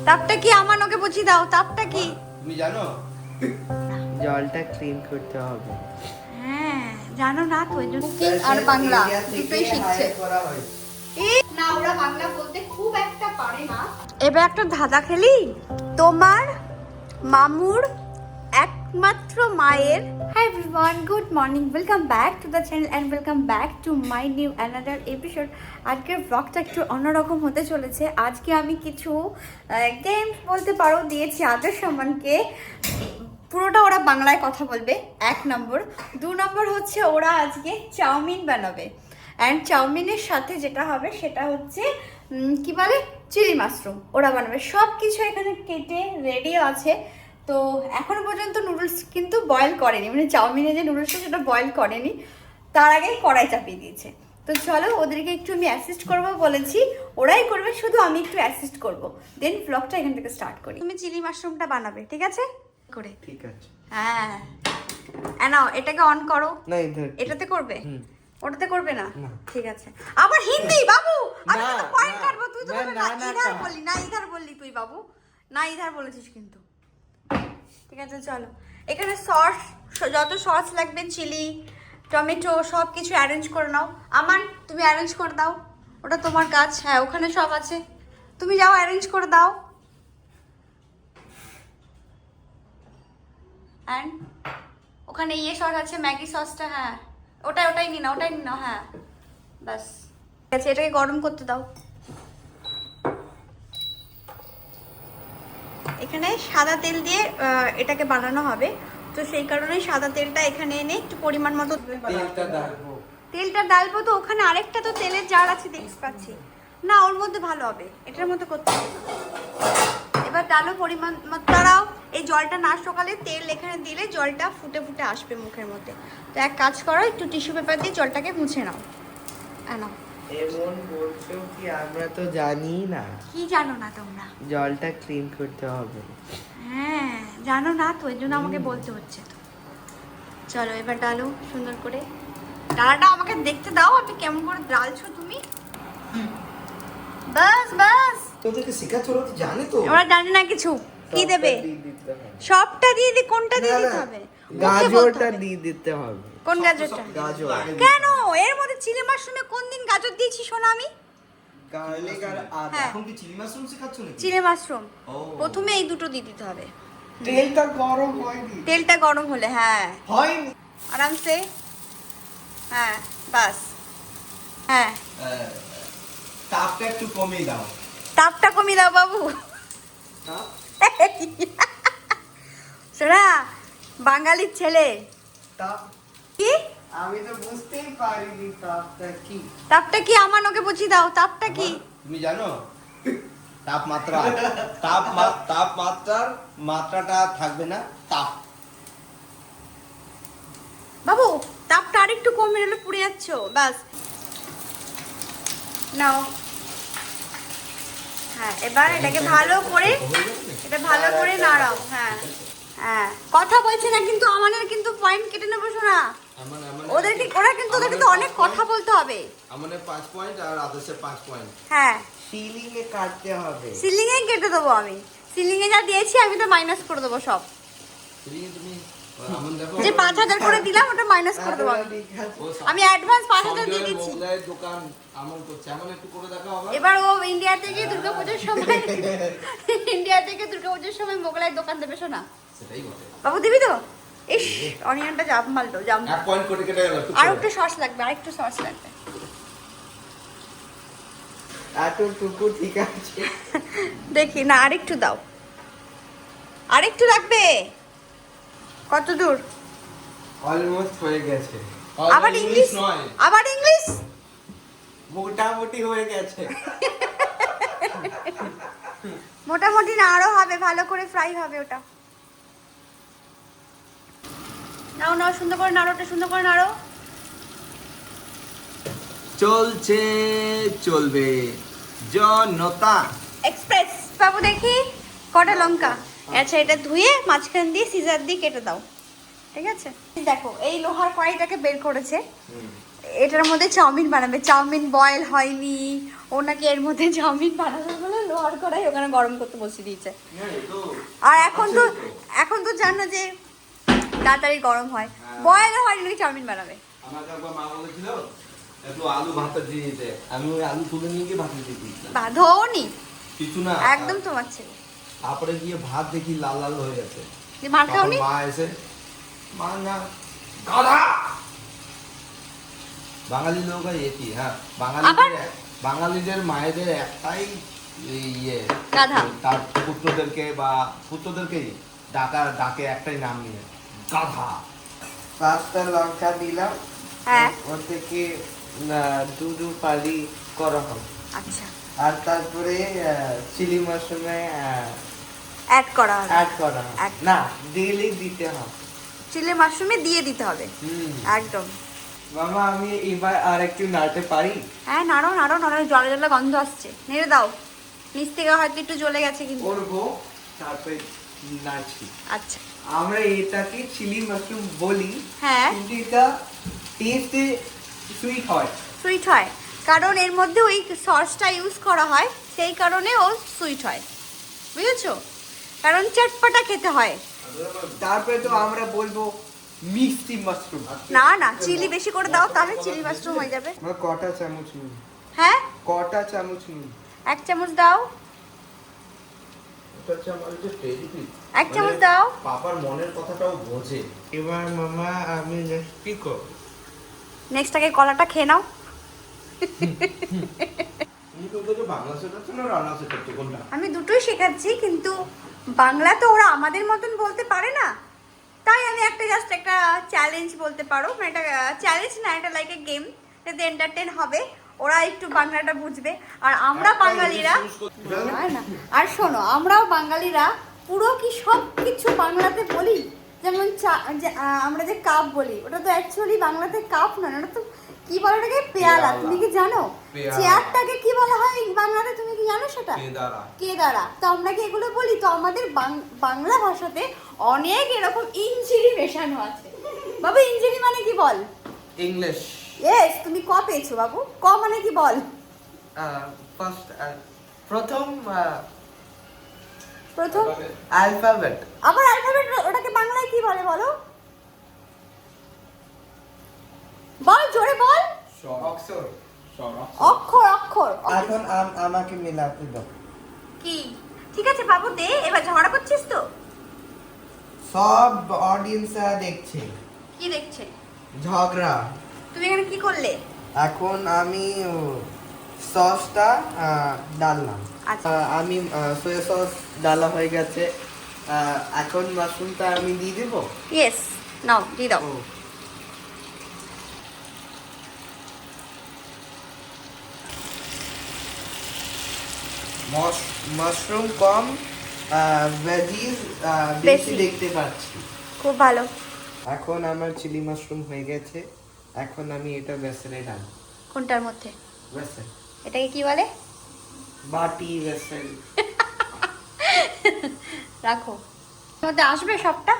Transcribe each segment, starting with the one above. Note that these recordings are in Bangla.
তাপটা কি আমার ওকে বুঝিয়ে দাও, তাপটা কি? তুমি জানো জলটা ক্লিন করতে হবে। হ্যাঁ জানো না তো, এই জন্য কুকিং আর বাংলা দুটোই শিখছে। না ওরা বাংলা বলতে খুব একটা পারে না। এবার একটা ধাঁধা খেলি, তোমার মামুর একমাত্র মায়ের। Hi everyone, good morning, welcome back to the channel and welcome back to my new another episode. আজকের ব্লগটা একটু অন্যরকম হতে চলেছে। আজকে আমি কিছু গেম বলতে পারো দিয়েছি আদর সম্মানকে। পুরোটা ওরা বাংলায় কথা বলবে, 1 নম্বর। 2 নম্বর হচ্ছে ওরা আজকে চাউমিন বানাবে, অ্যান্ড চাউমিনের সাথে যেটা হবে সেটা হচ্ছে কি বলে, চিলি মাশরুম ওরা বানাবে। সব কিছু এখানে কেটে রেডি আছে। তো এখনো পর্যন্ত নুডলস কিন্তু বয়েল করেনি, মানে চাউমিনে যে নুডলসটা সেটা বয়েল করেনি, তার আগেই কড়াই চাপিয়ে দিয়েছে। তো চলো ওদেরকে একটু আমি অ্যাসিস্ট করবো বলেছি, ওরাই করবে, শুধু আমি একটু অ্যাসিস্ট করবো। দেন ব্লগটা এখান থেকে স্টার্ট করি। তুমি চিলি মাশরুমটা বানাবে, ঠিক আছে? করে ঠিক আছে। হ্যাঁ নাও এটাকে অন করো। না ইধার এটাতে করবে, ওটাতে করবে না? না। ঠিক আছে। আবার হিন্দি বাবু, আমি না, তো পয়েন্ট না, কাটবো, তুই তো না, বলবি না, না না, ইধার না। বললি না, ইধার বললি তুই বাবু, না ইধার বলেছিস কিন্তু। ঠিক আছে চলো, এখানে সস, যত সস লাগবে, চিলি, টমেটো, সব কিছু অ্যারেঞ্জ করে নাও। আমান তুমি অ্যারেঞ্জ করে দাও, ওটা তোমার কাজ। হ্যাঁ ওখানে সব আছে, তুমি যাও অ্যারেঞ্জ করে দাও। অ্যান্ড ওখানে ইয়ে সস আছে, ম্যাগি সসটা, হ্যাঁ ওটাই নিয়ে নাও, ওটাই নিয়ে নাও। হ্যাঁ ব্যাস ঠিক আছে, এটাকে গরম করতে দাও। এখানে সাদা তেল দিয়ে এটাকে বানানো হবে, তো সেই কারণেই সাদা তেলটা এখানে এনে একটু পরিমাণ মতো তেলটা ডালবো। তো ওখানে আরেকটা তো তেলের জার আছে দেখতে পাচ্ছি না, ওর মধ্যে ভালো হবে, এটার মধ্যে করতে হবে না। এবার ডালো পরিমাণ মতো। দাঁড়াও, এই জলটা না সকালে তেল এখানে দিলে জলটা ফুটে ফুটে আসবে মুখের মধ্যে। তো এক কাজ করো, একটু টিস্যু পেপার দিয়ে জলটাকে মুছে নাও। নাও। এমন বলছো কি, আমরা তো জানি না। কি জানো না তোমরা? জলটা ক্লিন করতে হবে। হ্যাঁ জানো না তো, এই জন্য আমাকে বলতে হচ্ছে। তো চলো এবার ডালো সুন্দর করে। ডালাটা আমাকে দেখতে দাও, আমি কেমন করে ডালছো তুমি। বাস বাস, তোদেরকে শেখাচ্ছ, ওরা তো জানে তো। ওরা জানে না কিছু। কি দেবে? সবটা দিয়ে দি, কোনটা দিয়ে দিতে হবে? গাজরটা দিয়ে দিতে হবে। কোন গাজরটা? গাজর। কেন এর মধ্যে চিলি মাশরুমে কোন দিন গাজর দিয়েছি শোনা আমি? গার্লিক আর আদা। হ্যাঁ এখন কি চিলি মাশরুম শেখাচ্ছ নাকি? চিলি মাশরুম ও। প্রথমে এই দুটো দিয়ে দিতে হবে। তেলটা গরম হয়নি। তেলটা গরম হলে, হ্যাঁ হয়নি। আরামসে, হ্যাঁ বাস। হ্যাঁ তাপটা একটু কমিয়ে দাও। তাপটা কমিয়ে দাও বাবু। না? শোনা, বাঙালির ছেলে। তাপ কি আমি তো বুঝতেই পারিনি তাপটা কি। তাপটা কি আমার ওকে বুঝিয়ে দাও, তাপটা কি? তুমি জানো তাপমাত্রা, তাপমাত্রার মাত্রাটা থাকবে না, তাপ। বাবু তাপটা আরেকটু কমিয়ে হলে পুড়ে যাচ্ছ, বাস নাও। হ্যাঁ এবার এটাকে ভালো করে, এটা ভালো করে নাড়াও। হ্যাঁ হ্যাঁ কথা বলছে না কিন্তু, আমাদের কিন্তু পয়েন্ট কেটে নেবো শোনা। ওদেরকে ওদেরকে তো অনেক কথা বলতে হবে। আমাদের 5 পয়েন্ট আর আদর্শের 5 পয়েন্ট। হ্যাঁ সিলিং এ কাটতে হবে। সিলিং এ কেটে দেবো আমি, সিলিং এ যা দিয়েছি আমি তো মাইনাস করে দেবো সব। তুমি আমন দেখো, যে 5000 করে দিলাম ওটা মাইনাস করে দেবো আমি। আমি অ্যাডভান্স 5000 দিয়ে দিচ্ছি। মোগলাই দোকান আমন করছে, এমন একটু করে দেখাও আবার। এবার ও ইন্ডিয়া থেকে দুর্গাপূজার সময়, ইন্ডিয়া থেকে দুর্গাপূজার সময় মোগলাই দোকান দেবে শোনা। সেটাই বলে। বাবু দিবি তো? ইস অনিয়নটা জাম মারলো, জাম। 1 পয়েন্ট কেটে গেল। আর একটু সস লাগবে, আর একটু সস লাগবে। এতটুকু ঠিক আছে। দেখি না, আরেকটু দাও, আরেকটু লাগবে। কত দূর? অলমোস্ট হয়ে গেছে। আবার ইংলিশ, নয়, আবার ইংলিশ। মোটামুটি হয়ে গেছে। মোটামুটি না, আরো হবে, ভালো করে ফ্রাই হবে ওটা। নাও নাও, সুন্দর করে নাড়ো, ওটা সুন্দর করে নাড়ো। চলছে চলবে জনতা এক্সপ্রেস। বাবু দেখি কটা লঙ্কা। আচ্ছা এটা ধুয়ে মাঝখান দিয়ে সিজার দিয়ে কেটে দাও, ঠিক আছে? দেখো এই লোহার কড়াইটাকে বের করেছে, এটার মধ্যে চাউমিন বানাবে। চাউমিন বয়েল হয়নি, ও নাকি এর মধ্যে চাউমিন বানাবে বলে হওয়ার করাই ওখানে গরম করতে বসিয়ে দিয়েছে। না, এ তো আর এখন তো জানো যে তাড়াতাড়ি গরম হয়, বয়েল হয় নাকি চাউমিন বানাবে। আমাকে একবার মা বলেছিল একটু আলু ভাতে দিয়ে দিতে, আমি ওই আলু তুলে নিয়ে গিয়ে ভাতে দিয়ে দিয়েছিলাম। ধোনি কিছু না, একদম তোমার ছেলে। তারপরে গিয়ে ভাত দেখি লাল লাল হয়ে গেছে। যে মার খাওনি? মা এসে মা না গাধা, বাঙালি লোক একই। হ্যাঁ, বাঙালিদের মায়েদের একটাই ইয়ে, গাধা। তার পুত্রদেরকেই ডাকে একটাই নাম নিয়ে, গাধা। 5টা লঙ্কা দিলাম, হ্যাঁ ওর থেকে দু ফালি করা হবে। আচ্ছা, আর তারপরে চিলি মাশরুমে অ্যাড করা হবে। অ্যাড করা হবে। এক- না, দিলেই দিতে হবে। চিলি মাশরুমে দিয়ে দিতে হবে একদম। মামা আমি এবার আর একটু নাড়তে পারি? হ্যাঁ নাড়ো নাড়ো নাড়ো, জলে জলে গন্ধ আসছে, নেড়ে দাও। নিচ থেকে হয়তো একটু জ্বলে গেছে কিন্তু। করবো, তারপরে নাড়ছি। আচ্ছা আমরা এটাকে চিলি মাশরুম বলি, হ্যাঁ কিন্তু এটা টেস্টে সুইট হয়। সুইট হয় কারণ এর মধ্যে ওই সসটা ইউজ করা হয়, সেই কারণে ও সুইট হয়, বুঝেছো? কারণ চটপটা খেতে হয়। তারপরে তো আমরা বলবো মিষ্টি মাশরুম। না না, চিলি বেশি করে দাও, তাহলে চিলি মাশরুম হয়ে যাবে। আমরা কটা চামচ নুন? হ্যাঁ কটা চামচ নুন? 1 চামচ দাও, ওটা হচ্ছে আমার যে টেরিফি। 1 চামচ দাও। পাপার মনের কথাটাও বোঝে। এবার মামা আমি কি করব? নেক্সট আগে কলাটা খেয়ে নাও। তুমি তো বলছো বাংলা শেখাচ্ছ না রান্না শেখাচ্ছ, কোনটা? আমি দুটোই শেখাচ্ছি, কিন্তু বাংলা তো ওরা আমাদের মতন বলতে পারে না, তাই আমি জাস্ট একটা চ্যালেঞ্জ বলতে পারো, মানে এটা চ্যালেঞ্জ না, এটা লাইক এ গেম, যাতে এন্টারটেন হবে, ওরা একটু বাংলাটা বুঝবে। আর আমরা বাঙালিরা না না, আর শোনো, আমরাও বাঙালিরা পুরো কি সব কিছু বাংলাতে বলি, যেমন আমরা যে কাপ বলি, ওটা তো অ্যাকচুয়ালি বাংলাতে কাপ নয়, ওটা তো কি বলে ওটাকে, পেয়ালা। তুমি কি জানো চেয়ারটাকে কি বলা হয় বাংলাতে? তুমি কি জানো সেটা? কেদারা। তো আমরা কি এগুলো বলি? তো আমাদের বাংলা ভাষাতে অনেক এরকম ইঞ্জিরি মেশানো আছে। বাবু ইঞ্জিরি মানে কি বল? ইংলিশ। ইয়েস, তুমি ক পেয়েছো বাবু? ক মানে কি বল? ফার্স্ট প্রথম প্রথম অ্যালফাবেট। আবার অ্যালফাবেট, ওটাকে বাংলায় কি বলে বলো? বল, জোরে বল। অক্ষর। অক্ষর অক্ষর। এখন আমাকে মিলাতে দাও। কি? ঠিক আছে বাবু, দে। এবার ঝগড়া করছিস তো? সব অডিয়েন্সরা দেখছে। কি দেখছে? ঝগড়া। তুমি এখানে কি করলে? এখন আমি সসটা ডাললাম। আচ্ছা। আমি সয়া সস ডালা হয়ে গেছে। এখন মাশরুমটা আমি দিয়ে দেবো। ইয়েস, নাও দিয়ে দাও। মাশরুম কম, ভেজিস বেশি বেশি। দেখতে পাচ্ছি। খুব ভালো। এখন আমার চিলি মাশরুম হয়ে গেছে। এখন আমি এটা বেসনে ঢালি। কোনটার মধ্যে? বেসন। এটাকে কি বলে? বাটি বেসন। রাখো। এর মধ্যে আসবে সবটা?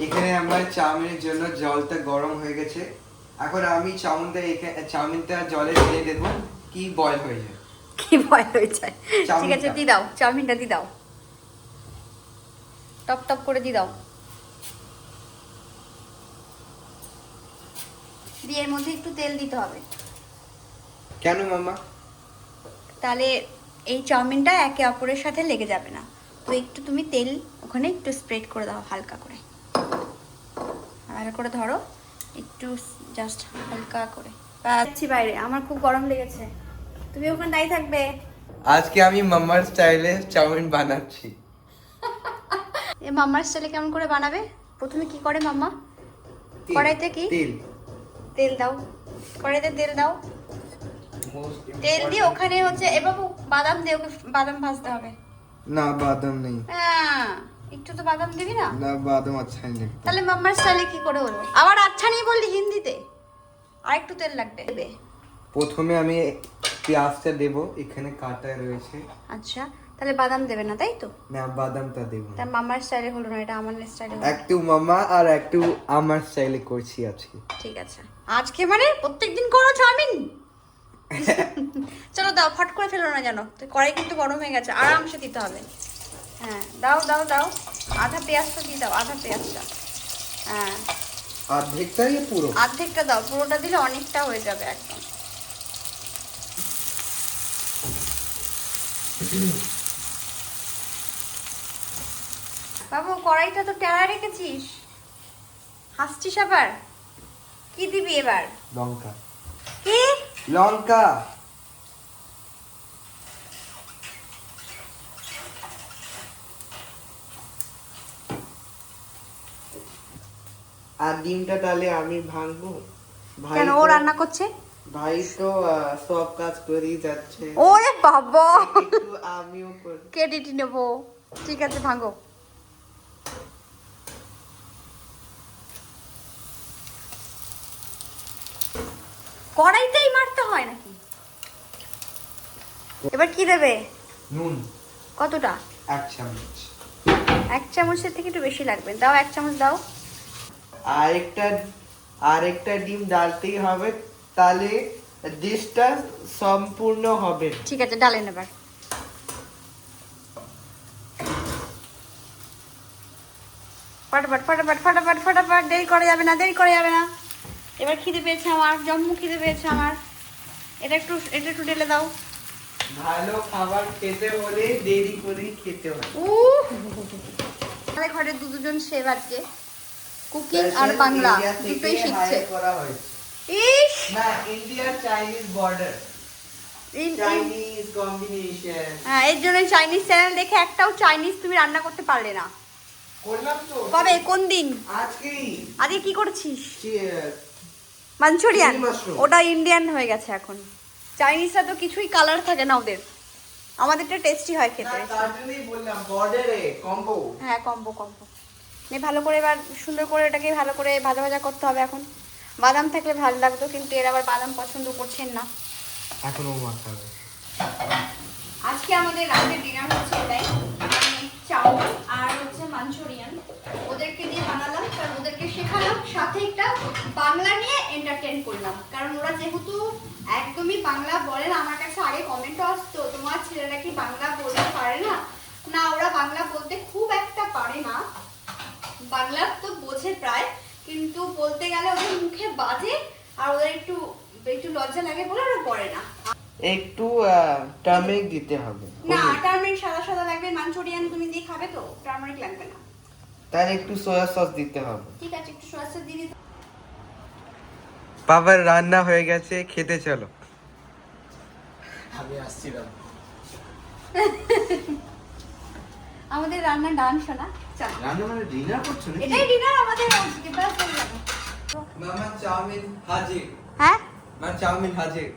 এখানে আমার চাউমিনের জন্য জলটা গরম হয়ে গেছে। এখন আমি চাউমিনটা জলে ঢেলে দেবো, কি বয়েল হয়ে যায়। কি ভয় হয়ে যায়? ঠিক চাউমিনটা। আছে, দিয়ে দাও, চাউমিনটা দিয়ে দাও, টপ টপ করে দিয়ে দাও। দিয়ে এর মধ্যে একটু তেল দিতে হবে, কেন মামা? তাহলে এই চাউমিনটা একে অপরের সাথে লেগে যাবে না। তো একটু তুমি তেল ওখানে একটু স্প্রেড করে দাও, হালকা করে, ভালো করে ধরো, একটু জাস্ট হালকা করে। যাচ্ছি বাইরে, আমার খুব গরম লেগেছে, তুমি ওখানে দাঁড়িয়ে থাকবে। আজকে আমি মামার স্টাইলে চাউমিন বানাচ্ছি। এ মাম্মার স্টাইলে কেমন করে বানাবে? প্রথমে কি করে মাম্মা? কড়াইতে কি? তেল। তেল দাও, কড়াইতে তেল দাও, তেল দিয়ে ওখানে হচ্ছে এ বাবু বাদাম দিয়ে ওকে বাদাম ভাজতে হবে। না বাদাম নেই। হ্যাঁ, একটু তো বাদাম দিবি না? না বাদাম আচ্ছা নেই। তাহলে মাম্মার স্টাইলে কি করে হলো? আবার আচ্ছা নেই বললি হিন্দিতে। আর একটু তেল লাগবে। প্রথমে আমি পেঁয়াজটা দেব, এখানে কাটা রয়েছে। আচ্ছা, তাহলে বাদাম দেবে না, তাই তো? না বাদামটা দেব। তা মাম্মার স্টাইলে হলো না, এটা আমার স্টাইলে হলো। একটু মামা আর একটু আমার স্টাইলে করছি আজকে। ঠিক আছে, আজকে মানে প্রত্যেকদিন করো চাউমিন? চলো দাও, ফট করে ফেলো না যেন, তো কড়াই কিন্তু গরম হয়ে গেছে, আরামসে দিতে হবে। হ্যাঁ দাও দাও দাও, আধা পেঁয়াজটা দিয়ে দাও, আধা পেঁয়াজটা। হ্যাঁ অর্ধেকটাই পুরো? অর্ধেকটা দাও, পুরোটা দিলে অনেকটা হয়ে যাবে একদম। বাবু কড়াইটা তো টেরা রেখেছিস, হাসছিস আবার? কি দিবি এবার? লঙ্কা। কি লঙ্কা? আর ডিমটা তাহলে আমি ভাঙবো? ভাই কেন, ও তো- রান্না করছে? ভাই তো সব কাজ করেই যাচ্ছে, ওরে বাবা, একটু আমিও করি। ক্রেডিট নেবো। ঠিক আছে ভাঙো। কড়াইতেই মারতে হয় নাকি? এবার কি দেবে? নুন কতটা? 1 চামচ। 1 চামচের থেকে একটু বেশি লাগবে, দাও 1 চামচ দাও। আরেকটা ডিম ডালতেই হবে, তাহলে ডিশটা সম্পূর্ণ হবে। ঠিক আছে ডালেন এবার। ফটাফট ফটাফট ফটাফট ফটাফট, দেরি করা যাবে না, দেরি করা যাবে না। এবার খিদে পেয়েছে আমার, জম্মু খিদে পেয়েছে আমার। এটা একটু ঢেলে দাও। ভালো খাবার খেতে হলে দেরি করেই খেতে হয়। আমাদের ঘরে দুজন শেফ আজকে, কুকিং আর বাংলা দুটোই শিখছে। করা হয়েছে। ইস, না, India Chinese border, in- Chinese combination হ্যাঁ, এর জন্য চাইনিজ চ্যানেল দেখে একটাও চাইনিজ তুমি রান্না করতে পারলে না। করলাম তো। কবে, কোন দিন? আজকেই। আজকে কি করছিস? চি- মাঞ্চুরিয়ান? Chilli mushroom. ওটা ইন্ডিয়ান হয়ে গেছে এখন। চাইনিজরা তো কিছুই কালার থাকে না ওদের, আমাদেরটা টেস্টি হয় না, খেতে। তার জন্যই বললাম বর্ডারে কম্বো। হ্যাঁ কম্বো কম্বো। নে ভালো করে এবার সুন্দর করে এটাকে ভালো করে ভাজা ভাজা করতে হবে এখন। বাদাম থাকলে ভালো লাগতো, কিন্তু এর আবার বাদাম পছন্দ করছেন না। এখনো মাখাবে। আজকে আমাদের রাতের ডিনার হচ্ছে এটাই, মানে চাউমিন আর হচ্ছে মাঞ্চুরিয়ান। ওদেরকে দিয়ে বানালাম, কারণ ওদেরকে শেখালাম, সাথে একটা বাংলা নিয়ে এন্টারটেইন করলাম, কারণ ওরা যেহেতু একদমই বাংলা বলে না। আমার কাছে আগে কমেন্টও আসতো, তোমার ছেলেরা কি বাংলা বলতে পারে না? না, ওরা বাংলা বলতে খুব একটা পারে না, বাংলা তো বোঝে প্রায়, কিন্তু বলতে গেলে ওদের মুখে বাজে, আর ওদের একটু একটু লজ্জা লাগে বলে ওরা পড়ে না। একটু টার্মেরিক দিতে হবে। না, টার্মেরিক সাদা সাদা লাগবে। মাঞ্চুরিয়ান তুমি দিয়ে খাবে তো, টার্মেরিক লাগবে না। তার একটু সয়া সস দিতে হবে। ঠিক আছে, একটু সয়া সস দিয়ে দিতে। বাবার রান্না হয়ে গেছে, খেতে চলো। আমি আসছিলাম। আমাদের রান্না ডান শোনা, চল। রান্না মানে ডিনার করছো নাকি? এটাই ডিনার আমাদের আজকে, ব্যাস হয়ে যাবে। মামা চাউমিন হাজির। হ্যাঁ মা চাউমিন হাজির।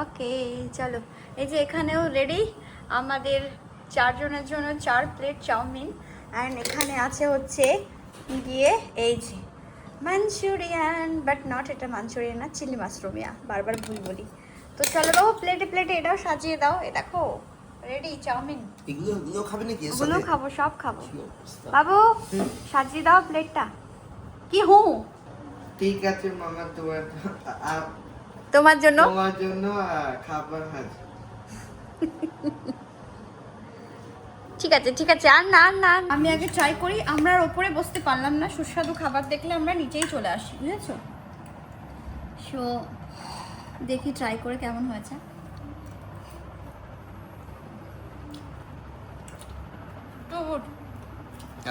ওকে চলো, এই যে এখানেও রেডি আমাদের 4 জনের জন্য 4 প্লেট চাউমিন। অ্যান্ড এখানে আছে হচ্ছে গিয়ে এই যে মাঞ্চুরিয়ান, বাট নট এটা মাঞ্চুরিয়ান না, চিলি মাশরুমিয়া, বারবার ভুল বলি। তো চলো বাবু, প্লেটে প্লেটে এটাও সাজিয়ে দাও। এ দেখো রেডি চাউমিন। এগুলো খাবে নাকি? ওগুলো খাবো, সব খাবো। বাবু সাজিয়ে দাও প্লেটটা। কি হু, ঠিক আছে মামা, তোমার জন্য তোমার জন্য খাবার হাজির। ঠিক আছে ঠিক আছে, আর না আর না, আমি আগে ট্রাই করি। আমরা আর ওপরে বসতে পারলাম না, সুস্বাদু খাবার দেখলে আমরা নিচেই চলে আসি, বুঝেছো? সো দেখি ট্রাই করে কেমন হয়েছে।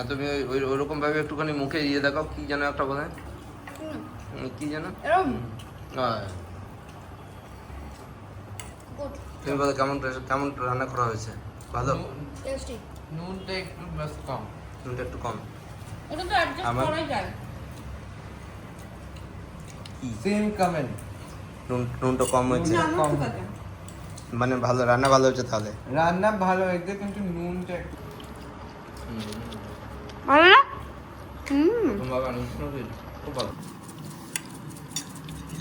তুমি ওইরকম ভাবে একটুখানি মুখে ইয়ে দেখাও, কি যেন একটা বলে, কি যেন এরকম তুমি বলো কেমন কেমন রান্না করা হয়েছে? ভালো? টেস্টি। নুনটা একটু বাস কম। নুনটা একটু কম। ওটা তো অ্যাডজাস্ট আমার- করাই যায়। Same comment. নুনটা কম হয়েছে, না, আমার ঠিক আছে। মানে ভালো রান্না ভালো হয়েছে তাহলে। রান্না ভালো হয়েছে, কিন্তু নুনটা একটু। ভালো না? হুম, খুব ভালো।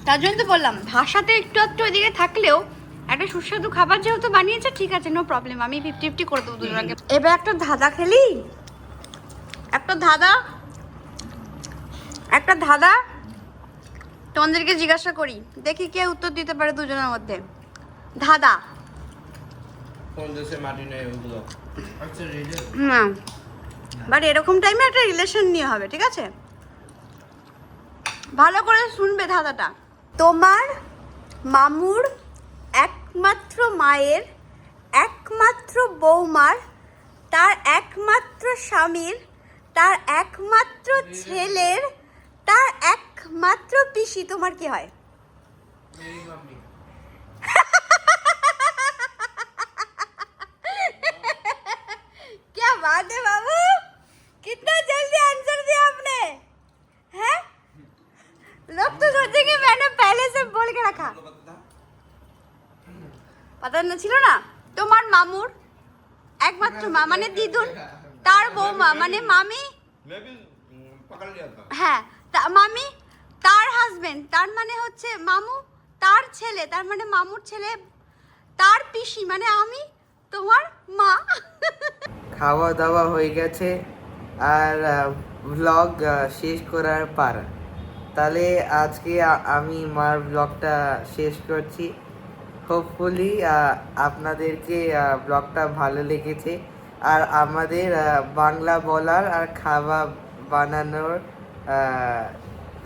তার জন্য তো বললাম, ভাষাতে একটু একটু ওইদিকে থাকলেও একটা সুস্বাদু খাবার যেহেতু বানিয়েছে, ঠিক আছে, নো প্রবলেম। আমি 50-50 করে দেবো দুজনকে। এবার একটা ধাঁধা খেলি, একটা ধাঁধা তোমাদেরকে জিজ্ঞাসা করি, দেখি কে উত্তর দিতে পারে দুজনের মধ্যে। ধাঁধা। কোন দেশে মাটি নেই ওগুলো? আচ্ছা রেডি। না, বাট এরকম টাইমে একটা রিলেশন নিয়ে হবে, ঠিক আছে? ভালো করে শুনবে ধাঁধাটা। তোমার মামুর একমাত্র মায়ের একমাত্র বৌমার তার একমাত্র স্বামীর তার একমাত্র ছেলের তার একমাত্র পিসি তোমার কি হয়? মেরি মাম্মি। क्या बात है बाबू, कितना जल्दी आंसर दिया आपने, हैं? लोग तो सोचेंगे मैंने पहले से बोल के रखा। पता न ছিল না? তোমার মামুর একমাত্র মা মানে দিদুন, তার বৌমা মানে মামি, मैं भी पकड़ लिया था। হ্যাঁ মামি, তার হাজবেন্ড তার মানে হচ্ছে মামু, তার ছেলে তার মানে মামুর ছেলে, তার পিসি মানে আমি তোমার মা। খাওয়া দাওয়া হয়ে গেছে আর ব্লগ শেষ করার পার। তাহলে আজকে আমি মার ব্লগটা শেষ করছি। হোপফুলি আপনাদেরকে ব্লগটা ভালো লেগেছে আর আমাদের বাংলা বলার আর খাওয়া বানানোর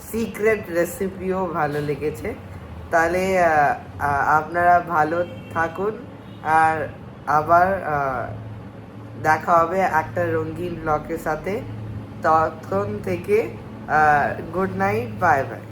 সিক্রেট রেসিপিও ভালো লেগেছে। তাহলে আপনারা ভালো থাকুন আর আবার দেখা হবে একটা রঙিন ব্লগের সাথে। তখন থেকে গুড নাইট, বাই বাই।